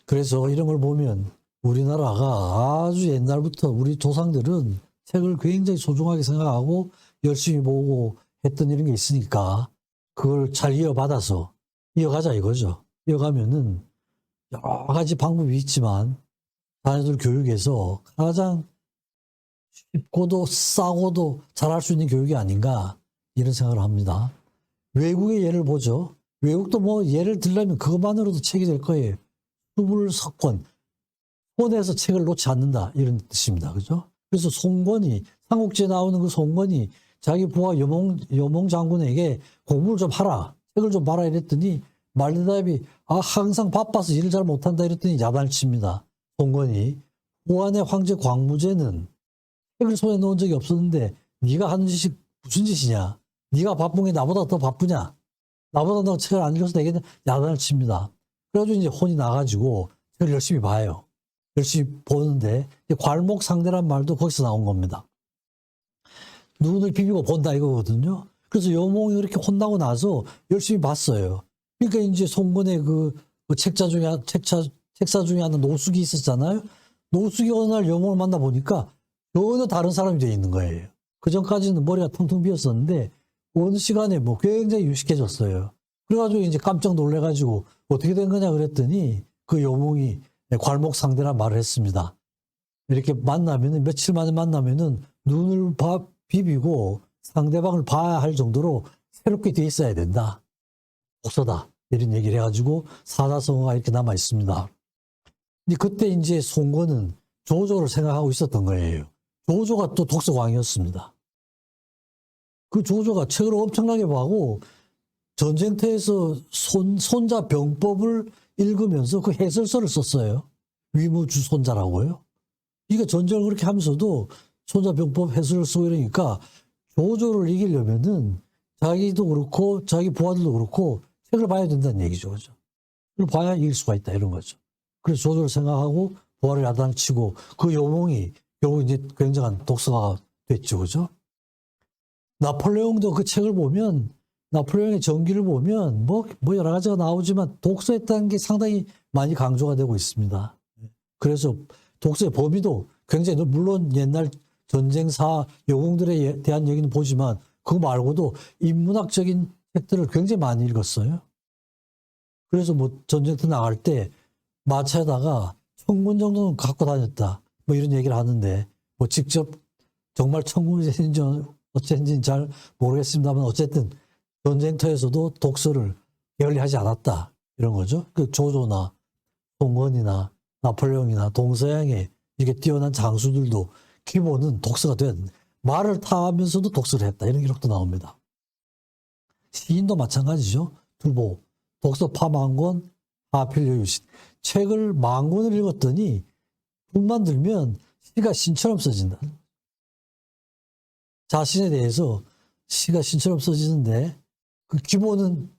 그래서 이런 걸 보면 우리나라가 아주 옛날부터 우리 조상들은 책을 굉장히 소중하게 생각하고 열심히 보고 했던 이런 게 있으니까 그걸 잘 이어받아서 이어가자 이거죠. 이어가면은 여러 가지 방법이 있지만 자녀들 교육에서 가장 쉽고도 싸고도 잘할 수 있는 교육이 아닌가 이런 생각을 합니다. 외국의 예를 보죠. 외국도 뭐 예를 들려면 그것만으로도 책이 될 거예요. 수불석권, 손에서 책을 놓지 않는다 이런 뜻입니다. 그죠? 그래서 송건이, 삼국지에 나오는 그 송건이 자기 부하 여몽 장군에게 공부를 좀 하라, 책을 좀 봐라 이랬더니 말대답이 항상 바빠서 일을 잘 못한다 이랬더니 야단을 칩니다. 송건이. 후한의 황제 광무제는 책을 손에 놓은 적이 없었는데 네가 하는 짓이 무슨 짓이냐? 네가 바쁜 게 나보다 더 바쁘냐? 나보다 너 책을 안 읽어서 되겠냐? 야단을 칩니다. 그래가지고 이제 혼이 나가지고 책을 열심히 봐요. 열심히 보는데 괄목상대란 말도 거기서 나온 겁니다. 눈을 비비고 본다 이거거든요. 그래서 여몽이 그렇게 혼나고 나서 열심히 봤어요. 그러니까 이제 송건의 그 책사 중에 하나 노숙이 있었잖아요. 노숙이 어느 날 여몽을 만나 보니까 전혀 다른 사람이 되어 있는 거예요. 그 전까지는 머리가 텅텅 비었었는데 어느 시간에 뭐 굉장히 유식해졌어요. 그래가지고 이제 깜짝 놀래가지고 어떻게 된 거냐 그랬더니 그 여몽이 괄목상대란 말을 했습니다. 이렇게 만나면은 며칠 만에 만나면은 눈을 비비고 상대방을 봐야 할 정도로 새롭게 돼 있어야 된다. 독서다. 이런 얘기를 해가지고 사자성어가 이렇게 남아 있습니다. 근데 그때 이제 송건은 조조를 생각하고 있었던 거예요. 조조가 또 독서광이었습니다. 그 조조가 책을 엄청나게 봐고 전쟁터에서 손자 병법을 읽으면서 그 해설서를 썼어요. 위무주손자라고요. 그러니까 전쟁을 그렇게 하면서도 손자 병법 해설을 쓰고 이러니까 조조를 이기려면은 자기도 그렇고 자기 부하들도 그렇고 책을 봐야 된다는 얘기죠. 그죠? 그걸 봐야 이길 수가 있다 이런 거죠. 그래서 조조를 생각하고 부하를 야단을 치고 그 여몽이 결국 이제 굉장한 독서가가 됐죠. 그죠? 나폴레옹도 그 책을 보면 나폴레옹의 전기를 보면 뭐 여러 가지가 나오지만 독서했다는 게 상당히 많이 강조가 되고 있습니다. 그래서 독서의 범위도 굉장히 물론 옛날 전쟁사 영웅들에 대한 얘기는 보지만 그거 말고도 인문학적인 책들을 굉장히 많이 읽었어요. 그래서 뭐 전쟁터 나갈 때 마차에다가 1000권 정도는 갖고 다녔다. 뭐 이런 얘기를 하는데 뭐 직접 정말 1000권인지 어쨌는지는 잘 모르겠습니다만 어쨌든 전쟁터에서도 독서를 게을리하지 않았다. 이런 거죠. 그 조조나 송건이나 나폴레옹이나 동서양의 이렇게 뛰어난 장수들도 기본은 독서가 돼야 된다. 말을 타면서도 독서를 했다. 이런 기록도 나옵니다. 시인도 마찬가지죠. 두보, 독서 파만권, 하필요유신. 책을 10,000권을 읽었더니 불만 들면 시가 신처럼 써진다. 자신에 대해서 시가 신처럼 써지는데 그 기본은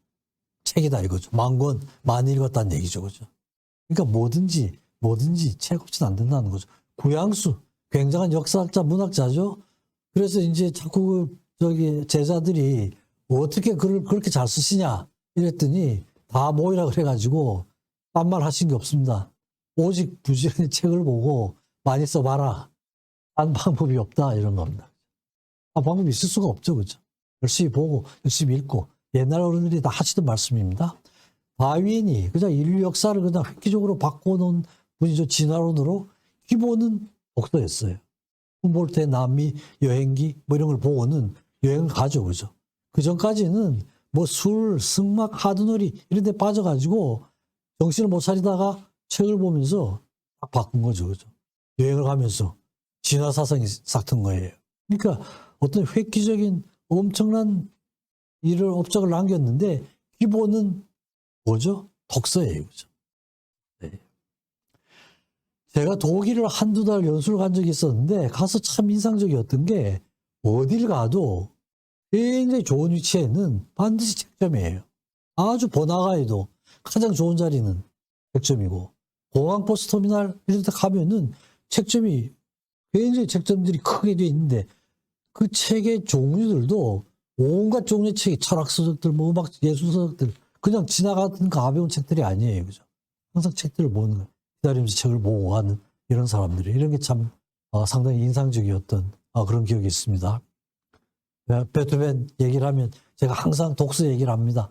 책이다 이거죠. 10,000권 많이 읽었다는 얘기죠. 그죠? 그러니까 뭐든지 책 없이는 안 된다는 거죠. 구양수 굉장한 역사학자, 문학자죠. 그래서 이제 자꾸 제자들이 어떻게 글을 그렇게 잘 쓰시냐 이랬더니 다 모이라 그래가지고 딴 말 하신 게 없습니다. 오직 부지런히 책을 보고 많이 써봐라. 딴 방법이 없다 이런 겁니다. 방법이 있을 수가 없죠. 그죠? 열심히 보고 열심히 읽고 옛날 어른들이 다 하시던 말씀입니다. 다윈이 그냥 인류 역사를 그냥 획기적으로 바꿔놓은 분이죠. 진화론으로 기본은 독서였어요. 훔볼트의 남미 여행기 뭐 이런 걸 보고는 여행을 가죠. 그죠? 그 전까지는 뭐 술, 승막, 하드놀이 이런 데 빠져가지고 정신을 못 차리다가 책을 보면서 딱 바꾼 거죠. 그죠? 여행을 가면서 진화사상이 싹튼 거예요. 그러니까 어떤 획기적인 엄청난 업적을 남겼는데 기본은 뭐죠? 독서예요. 그죠? 네. 제가 독일을 한두 달 연수를 간 적이 있었는데 가서 참 인상적이었던 게 어딜 가도 굉장히 좋은 위치에는 반드시 책점이에요. 아주 번화가에도 가장 좋은 자리는 책점이고 공항 버스터미널 이런 데 가면은 책점이 굉장히 책점들이 크게 돼 있는데 그 책의 종류들도 온갖 종류의 책이 철학서적들, 뭐 음악 예술서적들 그냥 지나가던 가벼운 책들이 아니에요. 그죠? 항상 책들을 보는 거예요. 기다리면서 책을 보고 가는 이런 사람들이 이런 게 참 상당히 인상적이었던 그런 기억이 있습니다. 베토벤 얘기를 하면 제가 항상 독서 얘기를 합니다.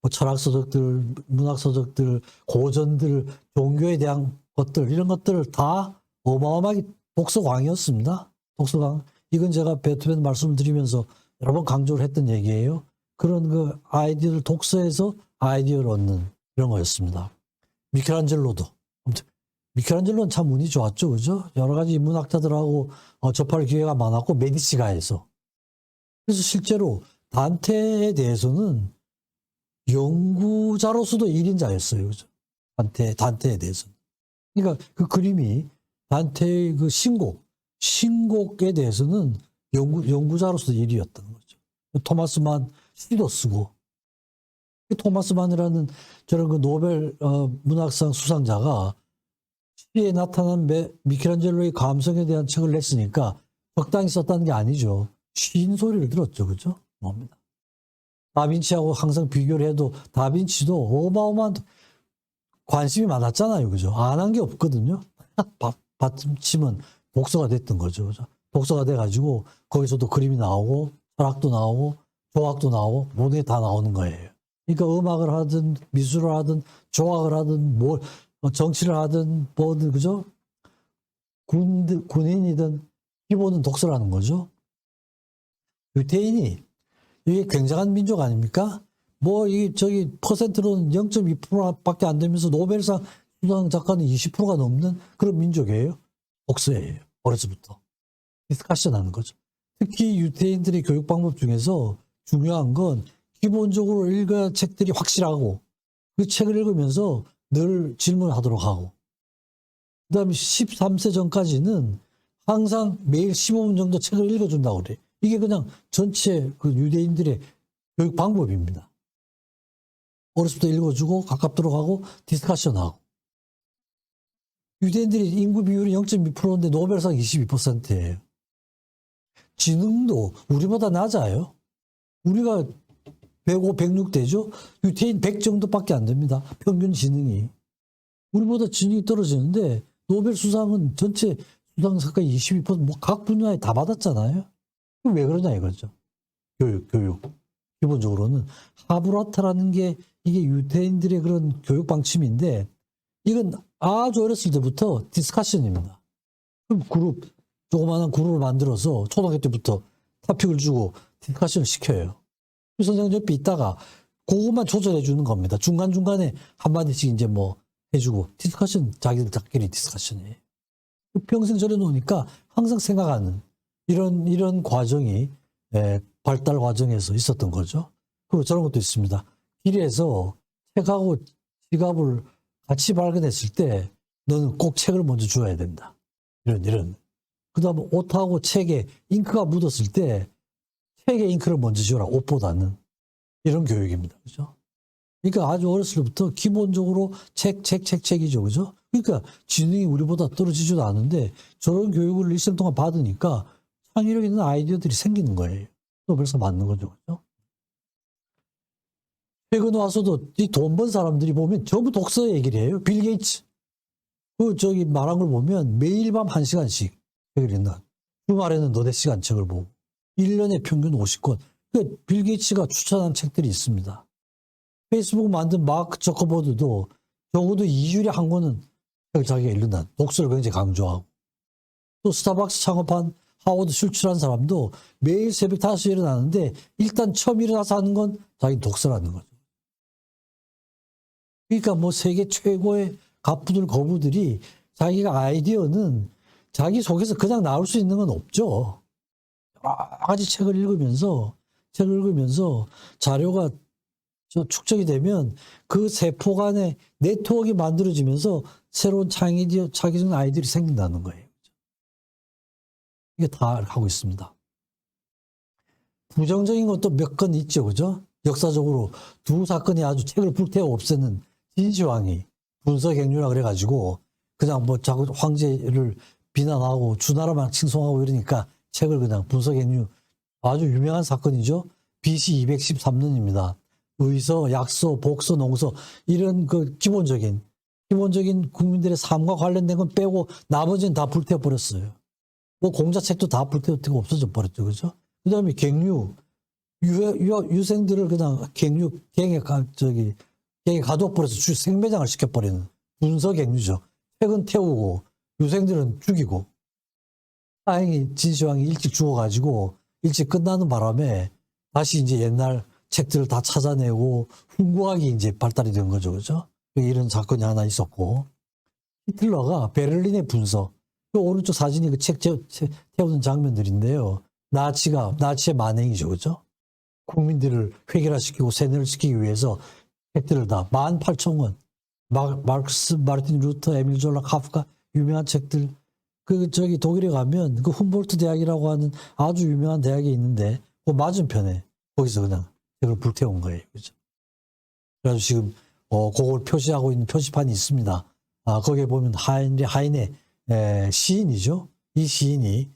뭐 철학서적들, 문학서적들, 고전들, 종교에 대한 것들 이런 것들을 다 어마어마하게 독서광이었습니다. 독서광. 이건 제가 베토벤 말씀을 드리면서 여러 번 강조를 했던 얘기예요. 그런 그 아이디어를 독서에서 아이디어를 얻는 이런 거였습니다. 미켈란젤로도. 미켈란젤로는 참 운이 좋았죠. 그죠? 여러 가지 문학자들하고 접할 기회가 많았고, 메디치가에서. 그래서 실제로 단테에 대해서는 연구자로서도 1인자였어요. 그죠? 단테에 대해서는. 그러니까 그 그림이 단테의 그 신곡에 대해서는 연구자로서 1위였던 거죠. 토마스 만 시도 쓰고, 토마스 만이라는 저런 그 노벨 문학상 수상자가 시에 나타난 미켈란젤로의 감성에 대한 책을 냈으니까 적당히 썼다는 게 아니죠. 시인 소리를 들었죠. 그죠? 뭡니다. 다빈치하고 항상 비교를 해도 다빈치도 어마어마한 관심이 많았잖아요. 그죠? 안 한 게 없거든요. 받침은 독서가 됐던 거죠. 그죠? 독서가 돼가지고 거기서도 그림이 나오고 철학도 나오고 조각도 나오고 모든 게 다 나오는 거예요. 그러니까 음악을 하든 미술을 하든 조각을 하든 뭘 정치를 하든 뭐든 그죠? 군인이든 기본은 독서라는 거죠. 유태인이 이게 굉장한 민족 아닙니까? 뭐 이 저기 퍼센트로는 0.2%밖에 안 되면서 노벨상 수상 작가는 20%가 넘는 그런 민족이에요. 독서예요. 어려서부터 디스커션 하는 거죠. 특히 유태인들의 교육 방법 중에서 중요한 건 기본적으로 읽어야 책들이 확실하고 그 책을 읽으면서 늘 질문하도록 하고 그다음에 13세 전까지는 항상 매일 15분 정도 책을 읽어준다고 그래. 이게 그냥 전체 그 유대인들의 교육 방법입니다. 어렸을 때 읽어주고 가깝도록 하고 디스커션하고. 유대인들이 인구 비율이 0.2%인데 노벨상 22%예요. 지능도 우리보다 낮아요. 우리가 105, 106 되죠. 유태인 100 정도밖에 안 됩니다. 평균 지능이. 우리보다 지능이 떨어지는데 노벨 수상은 전체 수상 사건이 22%, 뭐 각 분야에 다 받았잖아요. 왜 그러냐 이거죠. 교육. 기본적으로는 하브라타라는 게 이게 유태인들의 그런 교육 방침인데 이건 아주 어렸을 때부터 디스커션입니다. 그럼 조그마한 그룹을 만들어서 초등학교 때부터 토픽을 주고 디스커션을 시켜요. 선생님 옆에 있다가 그것만 조절해 주는 겁니다. 중간중간에 한마디씩 이제 뭐 해주고 디스커션 자기들끼리 디스커션이에요. 평생 저래 놓으니까 항상 생각하는 이런 과정이 발달 과정에서 있었던 거죠. 그리고 저런 것도 있습니다. 길에서 책하고 지갑을 같이 발견했을 때 너는 꼭 책을 먼저 주어야 된다. 이런. 그 다음에 옷하고 책에 잉크가 묻었을 때 책에 잉크를 먼저 지어라. 옷보다는. 이런 교육입니다. 그죠? 그러니까 아주 어렸을 때부터 기본적으로 책이죠. 그죠? 그러니까 지능이 우리보다 떨어지지도 않은데 저런 교육을 일생 동안 받으니까 창의력 있는 아이디어들이 생기는 거예요. 노벨상 맞는 거죠. 그죠? 최근 와서도 이 돈 번 사람들이 보면 전부 독서 얘기를 해요. 빌 게이츠. 저기 말한 걸 보면 매일 밤 1시간씩 책을 읽는다. 주말에는 너댓 시간 책을 보고 1년에 평균 50권. 그러니까 빌 게이츠가 추천한 책들이 있습니다. 페이스북 만든 마크 저커버드도 적어도 2주일에 한 권은 책을 자기가 읽는다. 독서를 굉장히 강조하고. 또 스타벅스 창업한 하워드 슐츠라는 사람도 매일 새벽 5시에 일어나는데 일단 처음 일어나서 하는 건 자기 독서라는 거죠. 그러니까 뭐 세계 최고의 갑부들 거부들이 자기가 아이디어는 자기 속에서 그냥 나올 수 있는 건 없죠. 여러 가지 책을 읽으면서 자료가 축적이 되면 그 세포 간의 네트워크가 만들어지면서 새로운 창의적인 아이들이 생긴다는 거예요. 이게 다 하고 있습니다. 부정적인 것도 몇 건 있죠. 그죠? 역사적으로 두 사건이 아주 책을 불태워 없애는 진시황이 분서갱유라 그래가지고 그냥 뭐 자꾸 황제를 비난하고 주나라만 칭송하고 이러니까 책을 그냥 분서갱유 아주 유명한 사건이죠. BC 213년입니다. 의서, 약서, 복서, 농서 이런 그 기본적인 기본적인 국민들의 삶과 관련된 건 빼고 나머지는 다 불태워버렸어요. 뭐 공자책도 다 불태우고 없어져 버렸죠. 그죠? 그 다음에 갱류, 유생들을 그냥 갱에 가둬버려서 생매장을 시켜버리는 분서갱류죠. 책은 태우고 유생들은 죽이고. 다행히 진시황이 일찍 죽어가지고 일찍 끝나는 바람에 다시 이제 옛날 책들을 다 찾아내고 훈구학이 이제 발달이 된 거죠. 그죠? 이런 사건이 하나 있었고. 히틀러가 베를린의 분서, 그 오른쪽 사진이 그 책 태우는 장면들인데요. 나치의 만행이죠. 그죠? 국민들을 획일화시키고 세뇌를 시키기 위해서 책들을 다 18,000권, 마르크스, 마르틴 루터, 에밀 졸라, 카프카 유명한 책들. 독일에 가면 그 훔볼트 대학이라고 하는 아주 유명한 대학이 있는데 그 맞은편에 거기서 그냥 책을 불태운 거예요. 그죠? 그래가지고 지금 그걸 표시하고 있는 표시판이 있습니다. 거기에 보면 하인의 시인이죠. 이 시인이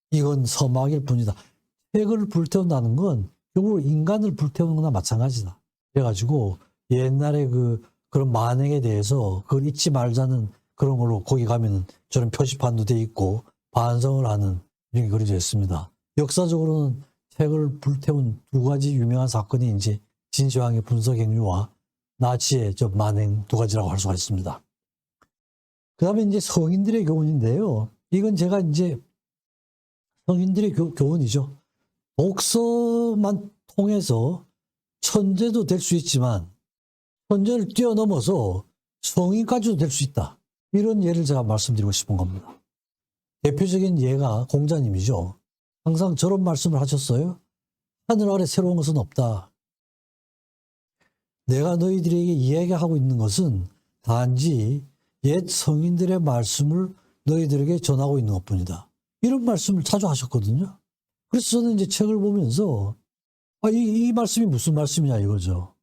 이건 서막일 뿐이다. 책을 불태운다는 건 결국 인간을 불태우는 거나 마찬가지다. 그래가지고 옛날에 그런 만행에 대해서 그걸 잊지 말자는 그런 걸로 거기 가면은 저런 표시판도 돼 있고 반성을 하는 이런 게 그려져 있습니다. 역사적으로는 책을 불태운 두 가지 유명한 사건이 이제 진시황의 분서갱류와 나치의 저 만행 두 가지라고 할 수가 있습니다. 그 다음에 이제 성인들의 교훈인데요. 이건 제가 이제 성인들의 교훈이죠. 독서만 통해서 천재도 될 수 있지만 천재를 뛰어넘어서 성인까지도 될 수 있다. 이런 예를 제가 말씀드리고 싶은 겁니다. 대표적인 예가 공자님이죠. 항상 저런 말씀을 하셨어요. 하늘 아래 새로운 것은 없다. 내가 너희들에게 이야기하고 있는 것은 단지 옛 성인들의 말씀을 너희들에게 전하고 있는 것뿐이다. 이런 말씀을 자주 하셨거든요. 그래서 저는 이제 책을 보면서 이 말씀이 무슨 말씀이냐 이거죠.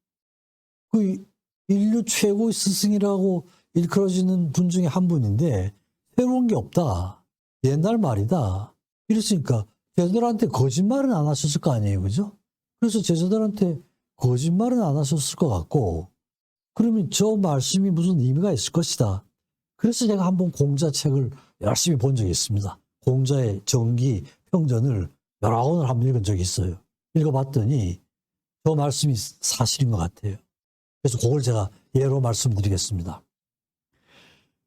그 인류 최고의 스승이라고 일컬어지는 분 중에 한 분인데 새로운 게 없다. 옛날 말이다. 이랬으니까 제자들한테 거짓말은 안 하셨을 거 아니에요. 그죠? 그래서 제자들한테 거짓말은 안 하셨을 것 같고 그러면 저 말씀이 무슨 의미가 있을 것이다. 그래서 제가 한번 공자 책을 열심히 본 적이 있습니다. 공자의 정기, 평전을 여러 권을 한번 읽은 적이 있어요. 읽어봤더니 저 말씀이 사실인 것 같아요. 그래서 그걸 제가 예로 말씀드리겠습니다.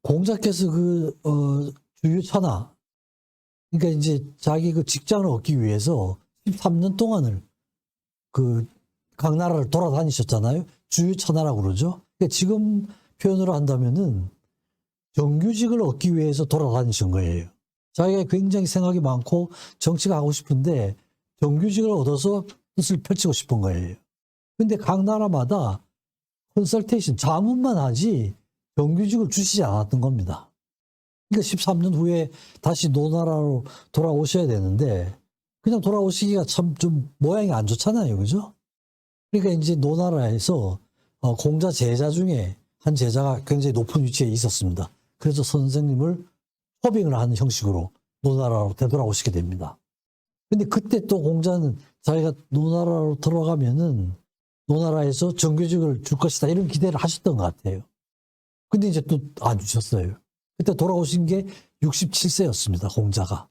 공자께서 주유천하, 그러니까 이제 자기 그 직장을 얻기 위해서 13년 동안을 각 나라를 돌아다니셨잖아요. 주유천하라고 그러죠. 그러니까 지금 표현으로 한다면은 정규직을 얻기 위해서 돌아다니신 거예요. 자기가 굉장히 생각이 많고 정치가 하고 싶은데 정규직을 얻어서 뜻을 펼치고 싶은 거예요. 근데 각 나라마다 컨설테이션, 자문만 하지 정규직을 주시지 않았던 겁니다. 그러니까 13년 후에 다시 노나라로 돌아오셔야 되는데 그냥 돌아오시기가 참 좀 모양이 안 좋잖아요. 그죠? 그러니까 이제 노나라에서 공자 제자 중에 한 제자가 굉장히 높은 위치에 있었습니다. 그래서 선생님을 초빙을 하는 형식으로 노나라로 되돌아오시게 됩니다. 근데 그때 또 공자는 자기가 노나라로 들어가면은 노나라에서 정규직을 줄 것이다 이런 기대를 하셨던 것 같아요. 근데 이제 또 안 주셨어요. 그때 돌아오신 게 67세였습니다. 공자가.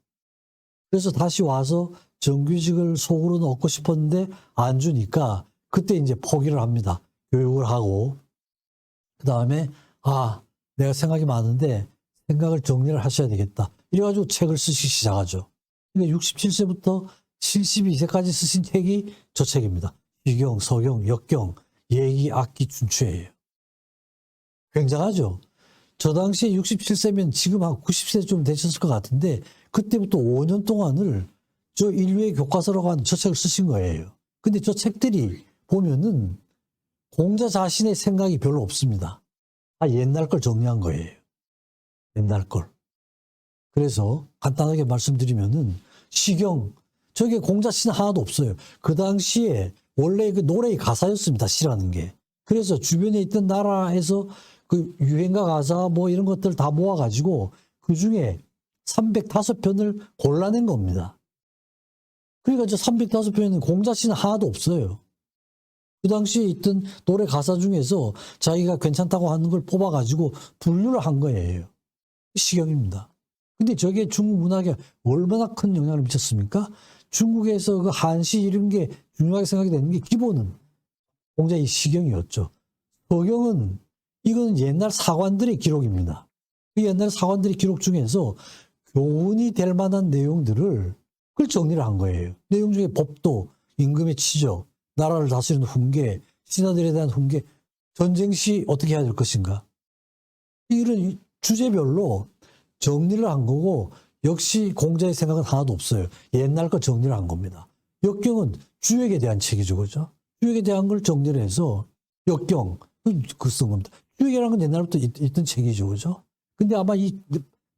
그래서 다시 와서 정규직을 속으로는 얻고 싶었는데 안 주니까 그때 이제 포기를 합니다. 교육을 하고 그 다음에 내가 생각이 많은데 생각을 정리를 하셔야 되겠다. 이래가지고 책을 쓰기 시작하죠. 근데 67세부터 72세까지 쓰신 책이 저 책입니다. 시경, 서경, 역경, 예기, 악기, 춘추예요. 굉장하죠. 저 당시에 67세면 지금 한 90세 좀 되셨을 것 같은데 그때부터 5년 동안을 저 인류의 교과서라고 하는 저 책을 쓰신 거예요. 근데 저 책들이 보면은 공자 자신의 생각이 별로 없습니다. 옛날 걸 정리한 거예요. 옛날 걸. 그래서 간단하게 말씀드리면은 시경, 저게 공자 시는 하나도 없어요. 그 당시에 원래 그 노래의 가사였습니다. 시라는 게. 그래서 주변에 있던 나라에서 그 유행가 가사 뭐 이런 것들 다 모아가지고 그 중에 305편을 골라낸 겁니다. 그러니까 저 305편에는 공자 시는 하나도 없어요. 그 당시에 있던 노래 가사 중에서 자기가 괜찮다고 하는 걸 뽑아가지고 분류를 한 거예요. 시경입니다. 근데 저게 중국 문학에 얼마나 큰 영향을 미쳤습니까? 중국에서 그 한시 이런 게 중요하게 생각이 되는 게 기본은 공자의 시경이었죠. 서경은 이건 옛날 사관들의 기록입니다. 그 옛날 사관들의 기록 중에서 교훈이 될 만한 내용들을 그걸 정리를 한 거예요. 내용 중에 법도, 임금의 치적, 나라를 다스리는 훈계, 신하들에 대한 훈계, 전쟁 시 어떻게 해야 될 것인가. 이런 주제별로 정리를 한 거고 역시 공자의 생각은 하나도 없어요. 옛날 거 정리를 한 겁니다. 역경은 주역에 대한 책이죠. 그죠? 주역에 대한 걸 정리를 해서 역경, 그 쓴 겁니다. 주역이라는 건 옛날부터 있던 책이죠. 그죠? 근데 아마 이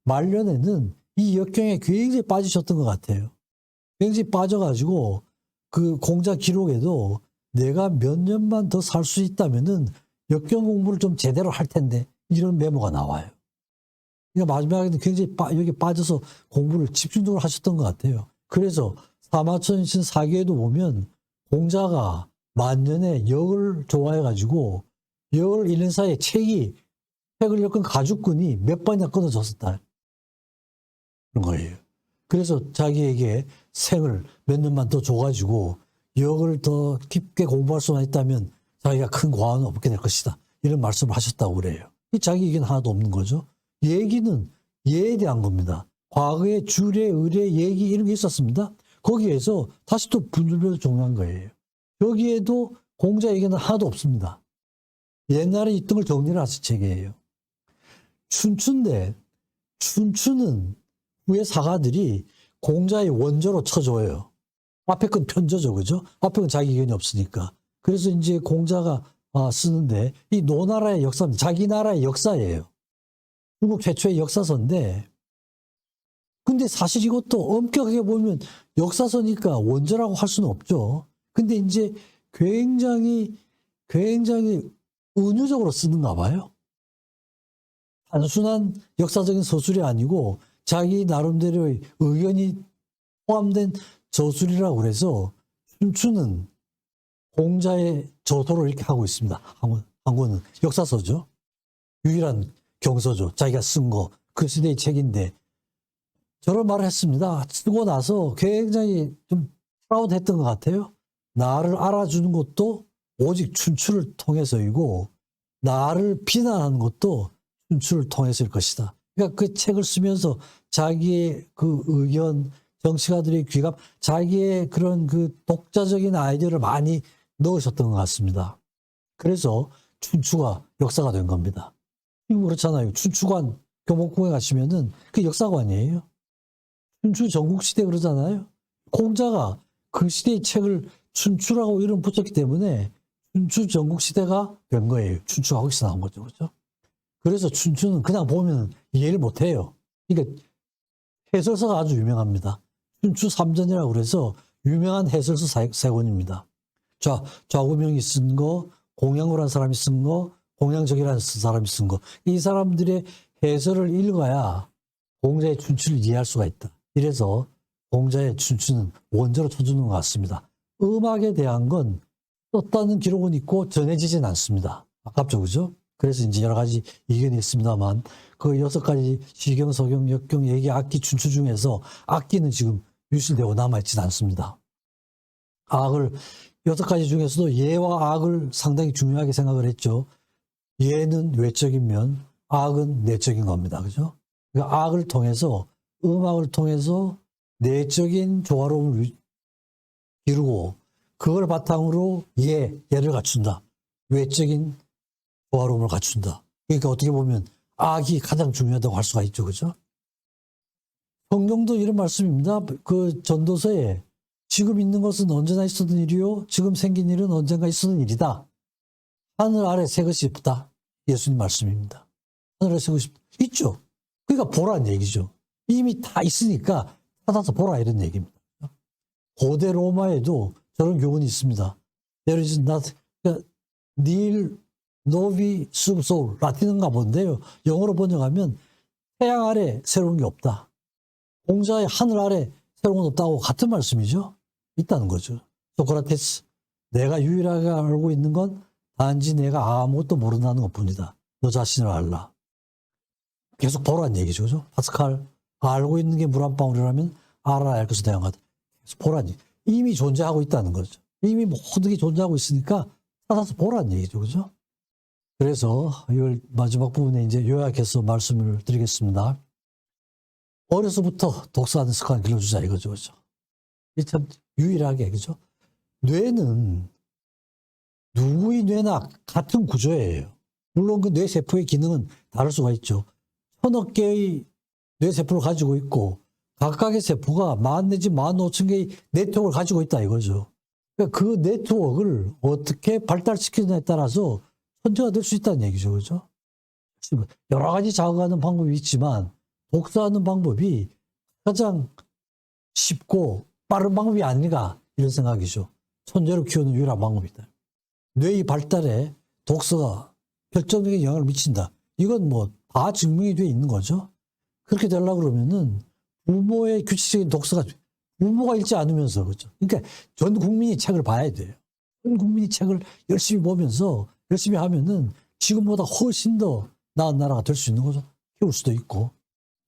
말년에는 이 역경에 굉장히 빠지셨던 것 같아요. 굉장히 빠져가지고 그 공자 기록에도 내가 몇 년만 더 살 수 있다면은 역경 공부를 좀 제대로 할 텐데 이런 메모가 나와요. 그러니까 마지막에는 굉장히 여기 빠져서 공부를 집중적으로 하셨던 것 같아요. 그래서 사마천신 사기에도 보면 공자가 만년에 역을 좋아해가지고 역을 읽는 사이에 책을 엮은 가죽끈이 몇 번이나 끊어졌었다. 그런 거예요. 그래서 자기에게 생을 몇 년만 더 줘가지고 역을 더 깊게 공부할 수만 있다면 자기가 큰 과언은 없게 될 것이다. 이런 말씀을 하셨다고 그래요. 이 자기 얘기는 하나도 없는 거죠. 얘기는 예에 대한 겁니다. 과거에 주례, 의례, 얘기 이런 게 있었습니다. 거기에서 다시 또 분류별로 정리한 거예요. 여기에도 공자 얘기는 하나도 없습니다. 옛날에 있던 걸 정리를 하신 책이에요. 춘추인데 춘추는 후에 사가들이 공자의 원조로 쳐줘요. 앞에 건 편저죠. 그죠? 앞에 건 자기 의견이 없으니까. 그래서 이제 공자가 쓰는데 이 노나라의 역사입니다. 자기 나라의 역사예요. 중국 최초의 역사서인데 근데 사실 이것도 엄격하게 보면 역사서니까 원조라고 할 수는 없죠. 근데 이제 굉장히 은유적으로 쓰는가 봐요. 단순한 역사적인 서술이 아니고 자기 나름대로의 의견이 포함된 저술이라고 그래서 춘추는 공자의 저서를 이렇게 하고 있습니다. 한 권은 역사서죠. 유일한 경서죠. 자기가 쓴 거, 그 시대의 책인데 저런 말을 했습니다. 쓰고 나서 굉장히 좀 프라우드했던 것 같아요. 나를 알아주는 것도 오직 춘추를 통해서이고 나를 비난하는 것도 춘추를 통해서일 것이다. 그러니까 그 책을 쓰면서 자기의 그 의견, 정치가들의 귀감, 자기의 그런 그 독자적인 아이디어를 많이 넣으셨던 것 같습니다. 그래서 춘추가 역사가 된 겁니다. 이거 그렇잖아요. 춘추관 교목궁에 가시면은 그 역사관이에요. 춘추 전국시대 그러잖아요. 공자가 그 시대의 책을 춘추라고 이름 붙였기 때문에 춘추 전국시대가 된 거예요. 춘추가 거기서 나온 거죠. 그렇죠? 그래서 춘추는 그냥 보면 이해를 못 해요. 그러니까 해설서가 아주 유명합니다. 춘추 삼전이라고 그래서 유명한 해설서 세 권입니다. 좌구명이 쓴 거, 공양호라는 사람이 쓴 거, 공양적이라는 사람이 쓴 거. 이 사람들의 해설을 읽어야 공자의 춘추를 이해할 수가 있다. 이래서 공자의 춘추는 원조로 쳐주는 것 같습니다. 음악에 대한 건 썼다는 기록은 있고 전해지진 않습니다. 아깝죠, 그죠? 그래서 이제 여러 가지 의견이 있습니다만 그 6가지 시경, 서경, 역경, 예기, 악기, 춘추 중에서 악기는 지금 유실되고 남아있지는 않습니다. 악을 6가지 중에서도 예와 악을 상당히 중요하게 생각을 했죠. 예는 외적인 면, 악은 내적인 겁니다. 그죠? 그러니까 악을 통해서 음악을 통해서 내적인 조화로움을 이루고 그걸 바탕으로 예를 갖춘다. 외적인 조화로움을 갖춘다. 그러니까 어떻게 보면 악이 가장 중요하다고 할 수가 있죠. 그죠? 성경도 이런 말씀입니다. 그 전도서에 지금 있는 것은 언제나 있었던 일이요. 지금 생긴 일은 언젠가 있었던 일이다. 하늘 아래 새 것이 없다. 예수님 말씀입니다. 하늘 아래 새 것이 있죠. 그러니까 보라는 얘기죠. 이미 다 있으니까 찾아서 보라 이런 얘기입니다. 고대 로마에도 저런 교훈이 있습니다. There is not, nil novi sub sol. 라틴어인가 본데요. 영어로 번역하면 태양 아래 새로운 게 없다. 공자의 하늘 아래 새로운 건 없다고 같은 말씀이죠. 있다는 거죠. 소크라테스 내가 유일하게 알고 있는 건 단지 내가 아무것도 모른다는 것뿐이다. 너 자신을 알라. 계속 보란 얘기죠. 그죠? 파스칼, 알고 있는 게 물 한 방울이라면 알아야 할 것을 대항하다. 계속 보란 얘기. 이미 존재하고 있다는 거죠. 이미 모든 게 존재하고 있으니까 찾아서 보란 얘기죠. 그죠? 그래서 이걸 마지막 부분에 이제 요약해서 말씀을 드리겠습니다. 어려서부터 독서하는 습관을 길러주자 이거죠. 그죠? 이게 참 유일하게, 그죠? 뇌는 누구의 뇌나 같은 구조예요. 물론 그 뇌세포의 기능은 다를 수가 있죠. 1000억 개의 뇌세포를 가지고 있고 각각의 세포가 10,000 내지 15,000개의 네트워크를 가지고 있다 이거죠. 그러니까 그 네트워크를 어떻게 발달시키느냐에 따라서 천재가 될 수 있다는 얘기죠. 그죠? 여러 가지 자극하는 방법이 있지만 독서하는 방법이 가장 쉽고 빠른 방법이 아닌가 이런 생각이죠. 천재를 키우는 유일한 방법이다. 뇌의 발달에 독서가 결정적인 영향을 미친다. 이건 뭐 다 증명이 돼 있는 거죠. 그렇게 되려고 그러면은 부모의 규칙적인 독서가 부모가 읽지 않으면서 그렇죠. 그러니까 전 국민이 책을 봐야 돼요. 전 국민이 책을 열심히 보면서 열심히 하면은 지금보다 훨씬 더 나은 나라가 될 수 있는 거죠. 키울 수도 있고.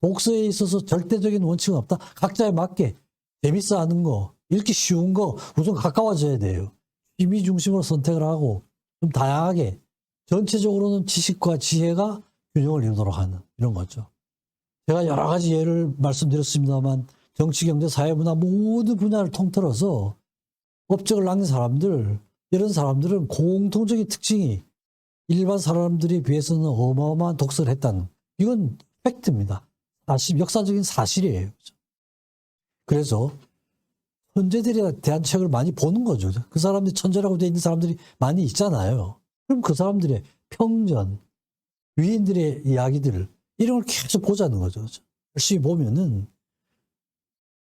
독서에 있어서 절대적인 원칙은 없다. 각자에 맞게 재밌어 하는 거, 읽기 쉬운 거 우선 가까워져야 돼요. 취미 중심으로 선택을 하고 좀 다양하게 전체적으로는 지식과 지혜가 균형을 이루도록 하는 이런 거죠. 제가 여러 가지 예를 말씀드렸습니다만 정치, 경제, 사회, 문화 모든 분야를 통틀어서 업적을 남긴 사람들, 이런 사람들은 공통적인 특징이 일반 사람들에 비해서는 어마어마한 독서를 했다는, 이건 팩트입니다. 사실, 역사적인 사실이에요. 그래서 천재들에 대한 책을 많이 보는 거죠. 그 사람들이 천재라고 되어 있는 사람들이 많이 있잖아요. 그럼 그 사람들의 평전, 위인들의 이야기들을 이런 걸 계속 보자는 거죠. 열심히 보면은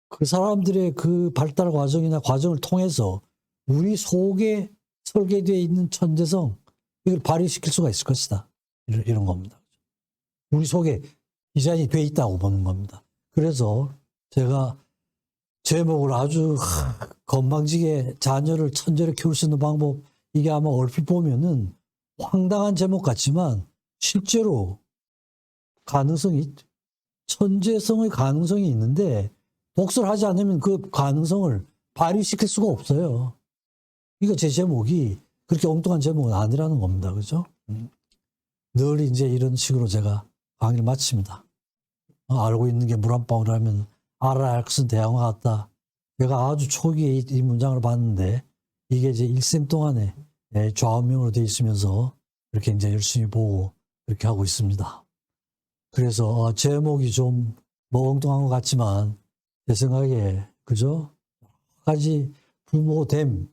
그 사람들의 그 발달 과정이나 과정을 통해서 우리 속에 설계되어 있는 천재성, 이걸 발휘시킬 수가 있을 것이다. 이런 겁니다. 우리 속에 디자인이 돼 있다고 보는 겁니다. 그래서 제가 제목을 아주 건방지게 자녀를 천재로 키울 수 있는 방법, 이게 아마 얼핏 보면은 황당한 제목 같지만 실제로 가능성이, 천재성의 가능성이 있는데 독서를 하지 않으면 그 가능성을 발휘시킬 수가 없어요. 이거 제 제목이 그렇게 엉뚱한 제목은 아니라는 겁니다. 그죠? 늘 이제 이런 식으로 제가 강의를 마칩니다. 알고 있는 게 물 한 방울이라면 알아야 할 것은 대양과 같다. 제가 아주 초기에 이 문장을 봤는데 이게 이제 일생 동안에 좌우명으로 되어 있으면서 이렇게 이제 열심히 보고 그렇게 하고 있습니다. 그래서 제목이 좀 뭐 엉뚱한 것 같지만 제 생각에 그죠? 여러 가지 부모됨,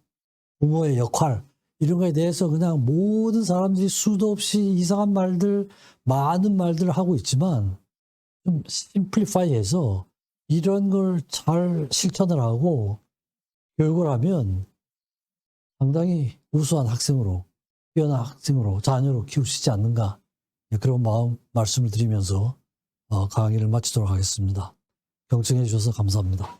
부모의 역할 이런 거에 대해서 그냥 모든 사람들이 수도 없이 이상한 말들, 많은 말들을 하고 있지만 좀 심플리파이해서 이런 걸 잘 실천을 하고 교육을 하면 상당히 우수한 학생으로, 뛰어난 학생으로, 자녀로 키울 수 있지 않는가, 그런 말씀을 드리면서 강의를 마치도록 하겠습니다. 경청해 주셔서 감사합니다.